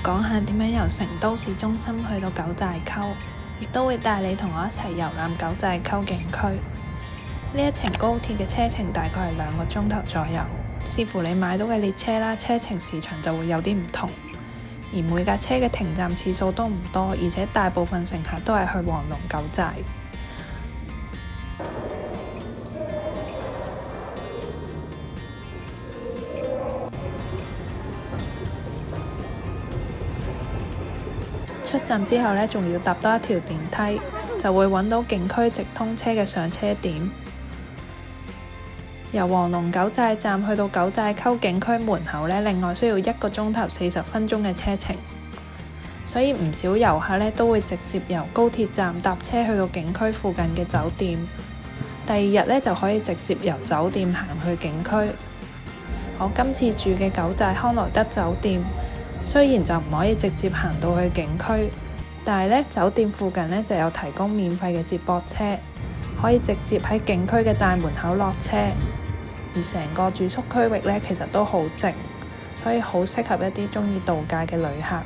講下點樣由成都市中心去到九寨溝，亦都會帶你同我一齊遊覽九寨溝景區。呢一程高鐵嘅車程大概係2個鐘頭左右，視乎你買到嘅列車啦，車程時長就會有啲唔同。而每架車嘅停站次數都唔多，而且大部分乘客都係去黃龍九寨。出站之後呢，仲要搭多一條電梯，就會揾到景區直通車嘅上車點。由黃龍九寨站去到九寨溝景區門口呢，另外需要1個鐘頭40分鐘嘅車程，所以唔少遊客呢都會直接由高鐵站搭車去到景區附近嘅酒店。第二日呢，就可以直接由酒店行去景區。我今次住嘅九寨康萊德酒店，雖然就唔可以直接行到去景區，但係呢酒店附近呢就有提供免費嘅接駁車，可以直接喺景區嘅大門口落車。而成個住宿區域呢，其實都好靜，所以好適合一啲鍾意度假嘅旅客。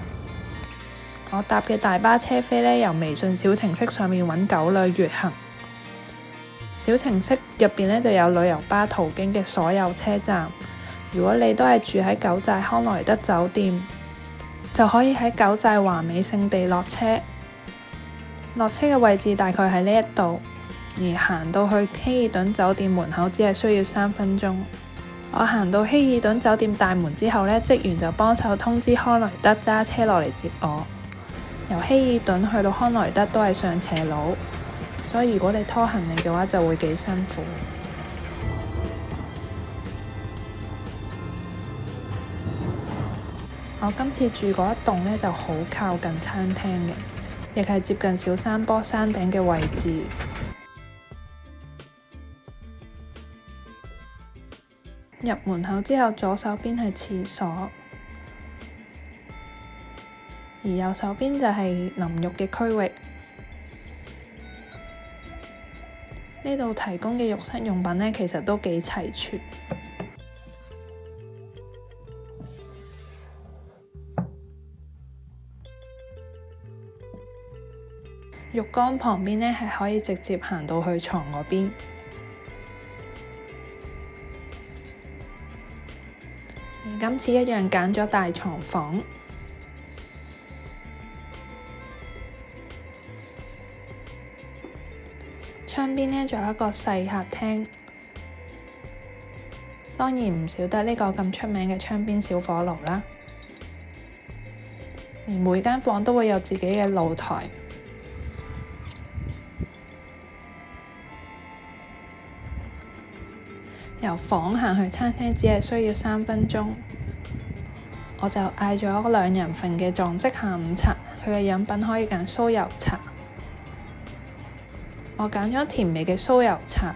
我搭嘅大巴車飛呢，由微信小程式上面揾九旅粵行，小程式入邊呢就有旅遊巴途經嘅所有車站。如果你都係住喺九寨康萊德酒店，就可以喺九寨華美勝地落車。落車嘅位置大概喺呢一度，而行到去希爾頓酒店門口只係需要3分鐘。我行到希爾頓酒店大門之後呢，職員就幫手通知康萊德揸車落嚟接我。由希爾頓去到康萊德都係上斜路，所以如果你拖行李嘅話就會幾辛苦。我今次住嗰一棟呢就好靠近餐廳嘅，亦係接近小山坡山頂嘅位置。入門口之後，左手邊係廁所，而右手邊就係淋浴嘅區域。呢度提供嘅浴室用品呢，其實都幾齊全。浴缸旁邊呢，係可以直接行到去床嗰邊。而今次一樣揀咗大床房，窗邊呢仲有一個細客廳，當然唔少得呢個咁出名嘅窗邊小火爐啦。而每間房都會有自己嘅露台。由房行去餐廳只係需要3分鐘，我就嗌咗2人份嘅藏式下午茶，佢嘅飲品可以揀酥油茶。我揀咗甜味嘅酥油茶，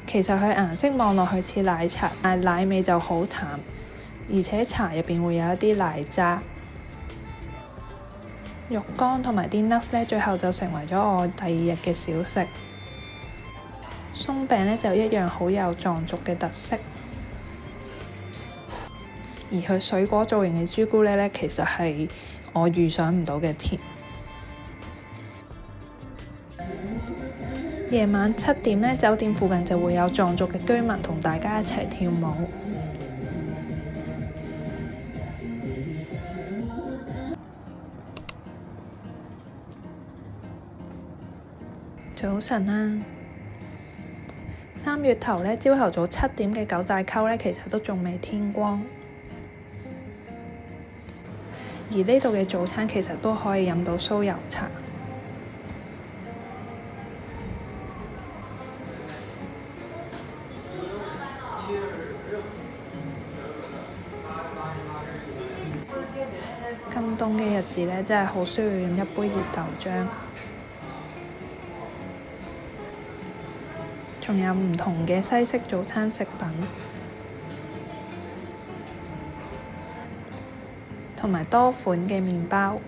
其實佢顏色望落去似奶茶，但係奶味就好淡，而且茶入邊會有一啲奶渣。肉乾同埋啲 nuts 呢，最後就成為咗我第2日嘅小食。鬆餅呢就一樣好有藏族嘅特色，而佢水果造型嘅朱古力呢，其實係我預想唔到嘅甜。夜晚7點呢，酒店附近就會有藏族嘅居民同大家一齊跳舞。早晨啊！3月頭呢，朝頭早7點嘅九寨溝呢，其實都仲未天光。而呢度嘅早餐其實都可以飲到酥油茶。咁凍嘅日子呢，真係好需要飲一杯熱豆漿。仲有唔同嘅西式早餐食品，同埋多款嘅麵包。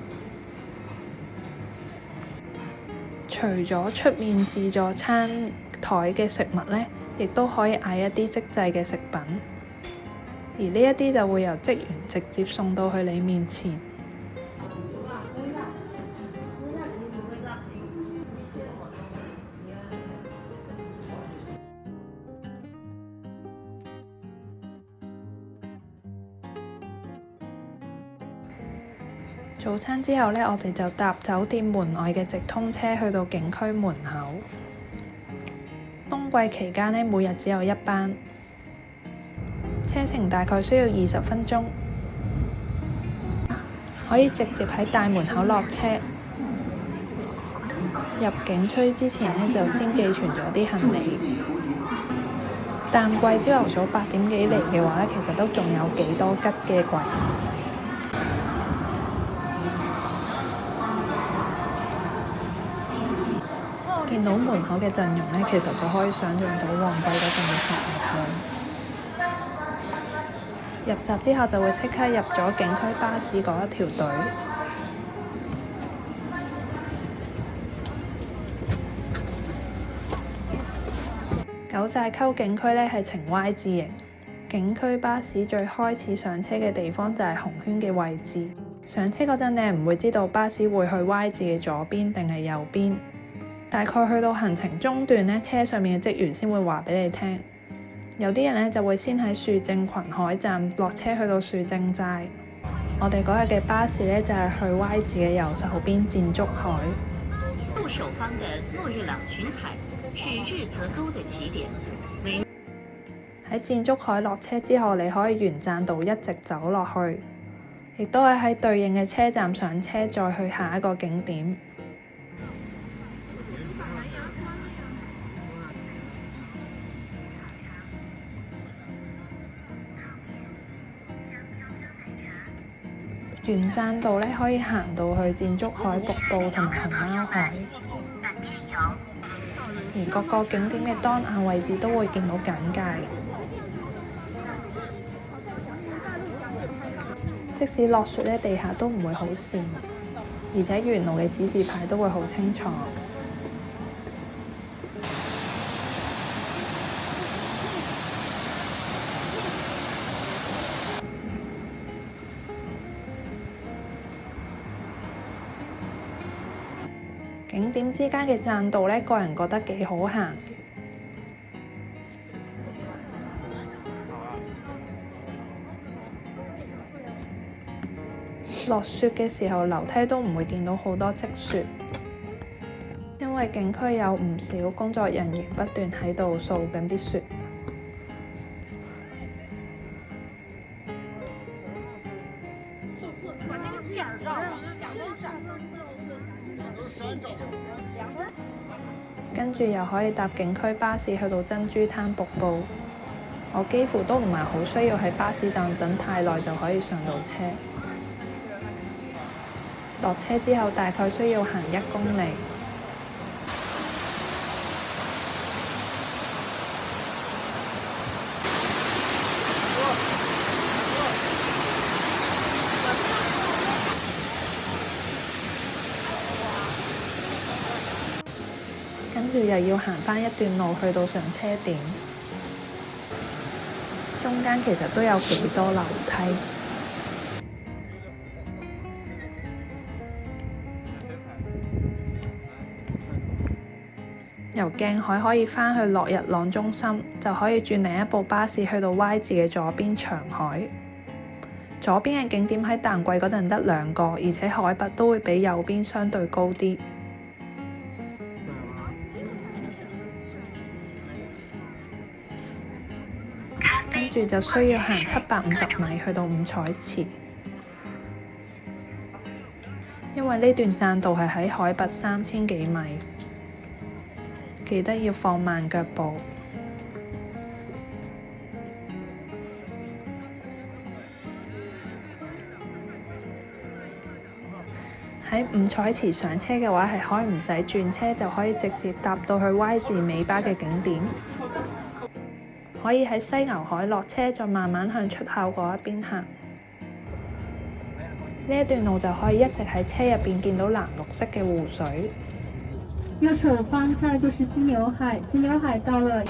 除咗出面自助餐台嘅食物呢，亦都可以嗌一啲即製嘅食品，而呢一啲就會由職員直接送到去你面前。早餐之後呢，我哋就搭酒店門外嘅直通車去到景區門口。冬季期間呢，每日只有一班，車程大概需要20分鐘，可以直接喺大門口落車。入景區之前呢，就先寄存咗啲行李。淡季朝頭早8點幾嚟嘅話呢，其實都仲有幾多吉嘅櫃。見到門口嘅陣容呢，其實就可以想像到旺季嗰陣嘅客量。入閘之後就會即刻入咗景區巴士嗰一條隊。九寨溝景區呢係呈 Y 字形，景區巴士最開始上車嘅地方就係紅圈嘅位置。上車嗰陣你係唔會知道巴士會去 Y 字嘅左邊定係右邊。大概去到行程中段呢，車上面嘅職員先會話俾你聽。有啲人呢就會先喺樹正群海站落車去到樹正寨。我哋嗰日嘅巴士呢，就係去 Y 字嘅右手邊箭竹海。右手方嘅諾日朗群海是日則溝嘅起點。喺箭竹海落車之後，你可以沿棧道一直走落去，亦都係喺對應嘅車站上車，再去下一個景點。沿棧道呢，可以行到去箭竹海瀑布同埋熊貓海，而各個景點嘅當眼位置都會見到簡介。即使落雪呢，地下都唔會好跣，而且沿路嘅指示牌都會好清楚。景點之間嘅棧道呢，個人覺得幾好行。落雪嘅時候，樓梯都唔會見到好多積雪，因為景區有唔少工作人員不斷喺度掃緊啲雪。跟住又可以搭景區巴士去到珍珠灘瀑布。我幾乎都唔係好需要喺巴士站等太耐就可以上到車。落車之後大概需要行1公里。跟住又要行返一段路去到上車點，中間其實都有幾多樓梯。由鏡海可以返去落日朗中心，就可以轉另一部巴士去到 Y 字嘅左邊長海。左邊嘅景點喺淡季嗰陣得2個，而且海拔都會比右邊相對高啲。跟住就需要行750米去到五彩池，因為呢段棧道係喺海拔3000幾米，記得要放慢腳步。喺五彩池上車嘅話，係可以唔使轉車就可以直接搭到去 Y 字尾巴嘅景點。可以喺犀牛海落車，再慢慢向出口嗰一邊行。呢一段路就可以一直喺車入邊見到藍綠色嘅湖水。右手方看就是犀牛海，犀牛海到了。